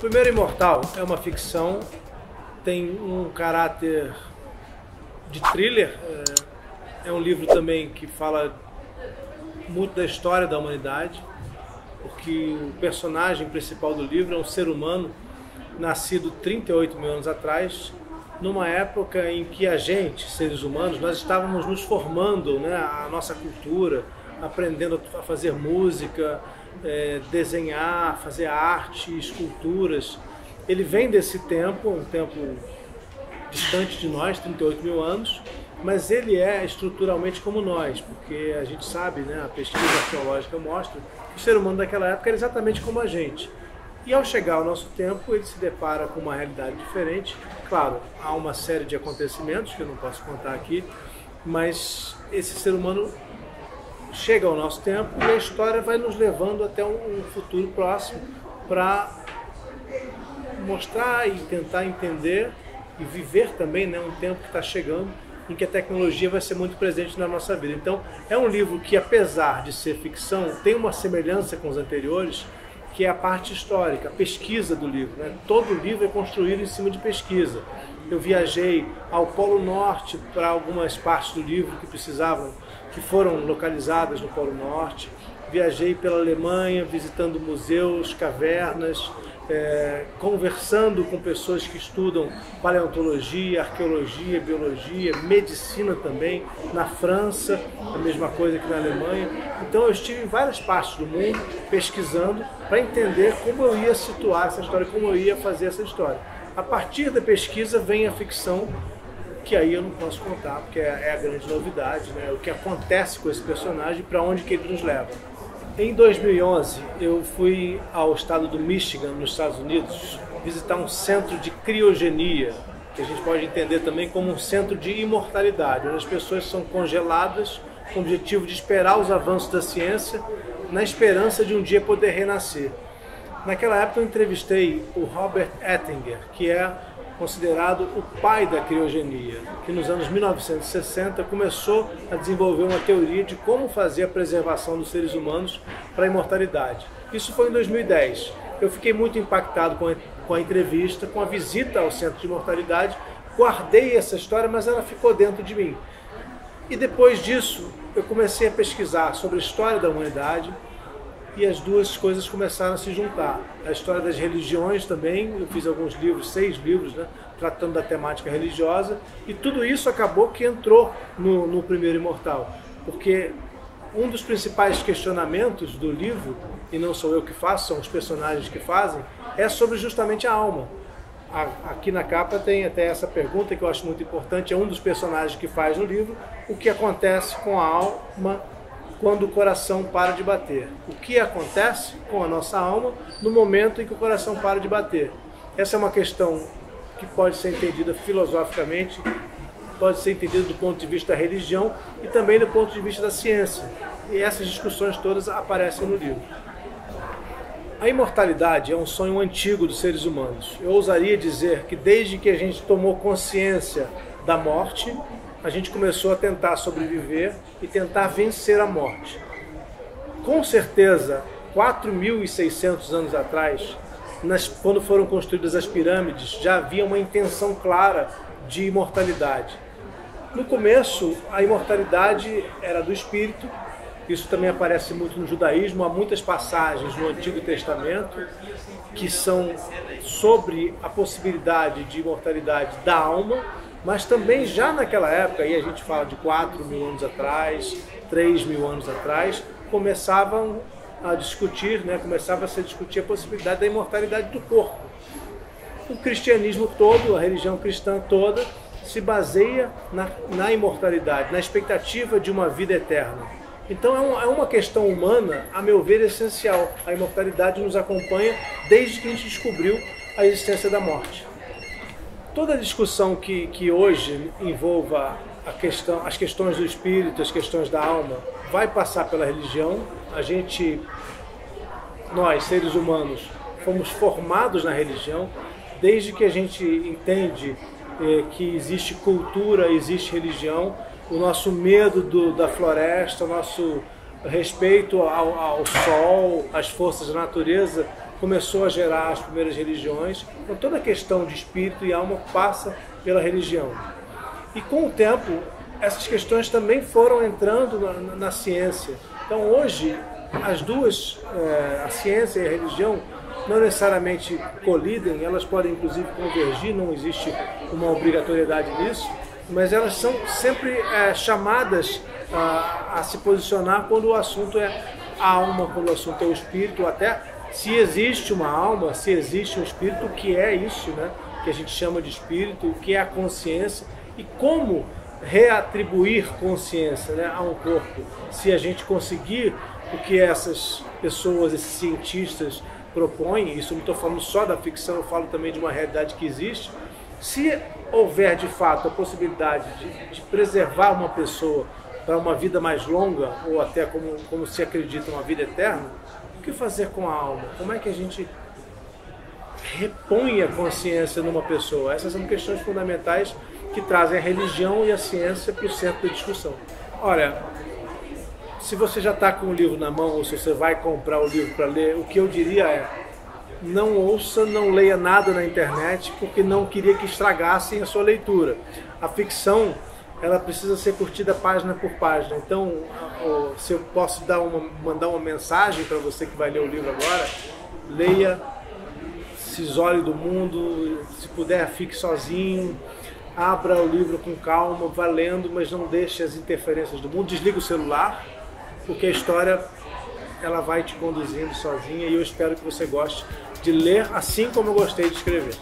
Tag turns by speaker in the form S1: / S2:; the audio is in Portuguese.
S1: Primeiro Imortal é uma ficção, tem um caráter de thriller, é um livro também que fala muito da história da humanidade, porque o personagem principal do livro é um ser humano nascido 38 mil anos atrás, numa época em que a gente, seres humanos, nós estávamos nos formando, né, a nossa cultura, aprendendo a fazer música, desenhar, fazer arte, esculturas. Ele vem desse tempo, um tempo distante de nós, 38 mil anos, mas ele é estruturalmente como nós, porque a gente sabe, né, a pesquisa arqueológica mostra que o ser humano daquela época era exatamente como a gente. E ao chegar ao nosso tempo, ele se depara com uma realidade diferente. Claro, há uma série de acontecimentos que eu não posso contar aqui, mas esse ser humano chega ao nosso tempo e a história vai nos levando até um futuro próximo para mostrar e tentar entender e viver também, né, um tempo que está chegando em que a tecnologia vai ser muito presente na nossa vida. Então, é um livro que, apesar de ser ficção, tem uma semelhança com os anteriores, que é a parte histórica, a pesquisa do livro, né? Todo livro é construído em cima de pesquisa. Eu viajei ao Polo Norte para algumas partes do livro que foram localizadas no Polo Norte. Viajei pela Alemanha, visitando museus, cavernas, conversando com pessoas que estudam paleontologia, arqueologia, biologia, medicina também, na França, a mesma coisa que na Alemanha. Então eu estive em várias partes do mundo pesquisando para entender como eu ia situar essa história, como eu ia fazer essa história. A partir da pesquisa vem a ficção, que aí eu não posso contar, porque é a grande novidade, né? O que acontece com esse personagem, para onde que ele nos leva. Em 2011, eu fui ao estado do Michigan, nos Estados Unidos, visitar um centro de criogenia, que a gente pode entender também como um centro de imortalidade, onde as pessoas são congeladas com o objetivo de esperar os avanços da ciência, na esperança de um dia poder renascer. Naquela época eu entrevistei o Robert Ettinger, que é considerado o pai da criogenia, que nos anos 1960 começou a desenvolver uma teoria de como fazer a preservação dos seres humanos para a imortalidade. Isso foi em 2010. Eu fiquei muito impactado com a entrevista, com a visita ao Centro de Imortalidade, guardei essa história, mas ela ficou dentro de mim. E depois disso, eu comecei a pesquisar sobre a história da humanidade, e as duas coisas começaram a se juntar. A história das religiões também, eu fiz alguns livros, 6 livros, né, tratando da temática religiosa, e tudo isso acabou que entrou no Primeiro Imortal, porque um dos principais questionamentos do livro, e não sou eu que faço, são os personagens que fazem, é sobre justamente a alma. Aqui na capa tem até essa pergunta que eu acho muito importante, é um dos personagens que faz no livro, o que acontece com a alma quando o coração para de bater. O que acontece com a nossa alma no momento em que o coração para de bater? Essa é uma questão que pode ser entendida filosoficamente, pode ser entendida do ponto de vista da religião e também do ponto de vista da ciência. E essas discussões todas aparecem no livro. A imortalidade é um sonho antigo dos seres humanos. Eu ousaria dizer que desde que a gente tomou consciência da morte, a gente começou a tentar sobreviver e tentar vencer a morte. Com certeza, 4.600 anos atrás, quando foram construídas as pirâmides, já havia uma intenção clara de imortalidade. No começo, a imortalidade era do espírito. Isso também aparece muito no judaísmo. Há muitas passagens no Antigo Testamento que são sobre a possibilidade de imortalidade da alma, mas também já naquela época, aí a gente fala de 4.000 anos atrás, 3.000 anos atrás, começava a se discutir a possibilidade da imortalidade do corpo. O cristianismo todo, a religião cristã toda, se baseia na imortalidade, na expectativa de uma vida eterna. Então é uma questão humana, a meu ver, essencial. A imortalidade nos acompanha desde que a gente descobriu a existência da morte. Toda discussão que hoje envolva as questões do espírito, as questões da alma, vai passar pela religião. Nós, seres humanos, fomos formados na religião, desde que a gente entende que existe cultura, existe religião, o nosso medo da floresta, o nosso respeito ao sol, às forças da natureza, começou a gerar as primeiras religiões. Então toda a questão de espírito e alma passa pela religião. E com o tempo, essas questões também foram entrando na ciência. Então hoje, as duas, a ciência e a religião, não necessariamente colidem, elas podem inclusive convergir, não existe uma obrigatoriedade nisso, mas elas são sempre chamadas a se posicionar quando o assunto é a alma, quando o assunto é o espírito, até se existe uma alma, se existe um espírito, o que é isso, né? Que a gente chama de espírito, o que é a consciência e como reatribuir consciência, né, a um corpo. Se a gente conseguir o que essas pessoas, esses cientistas propõem, isso não estou falando só da ficção, eu falo também de uma realidade que existe, se houver de fato a possibilidade de preservar uma pessoa para uma vida mais longa, ou até como se acredita uma vida eterna, o que fazer com a alma? Como é que a gente repõe a consciência numa pessoa? Essas são questões fundamentais que trazem a religião e a ciência para o centro da discussão. Olha, se você já está com o livro na mão, ou se você vai comprar o livro para ler, o que eu diria é: não ouça, não leia nada na internet, porque não queria que estragassem a sua leitura. A ficção, ela precisa ser curtida página por página. Então, se eu posso mandar uma mensagem para você que vai ler o livro agora, leia, se isole do mundo, se puder, fique sozinho, abra o livro com calma, vá lendo, mas não deixe as interferências do mundo, desliga o celular, porque a história ela vai te conduzindo sozinha, e eu espero que você goste de ler assim como eu gostei de escrever.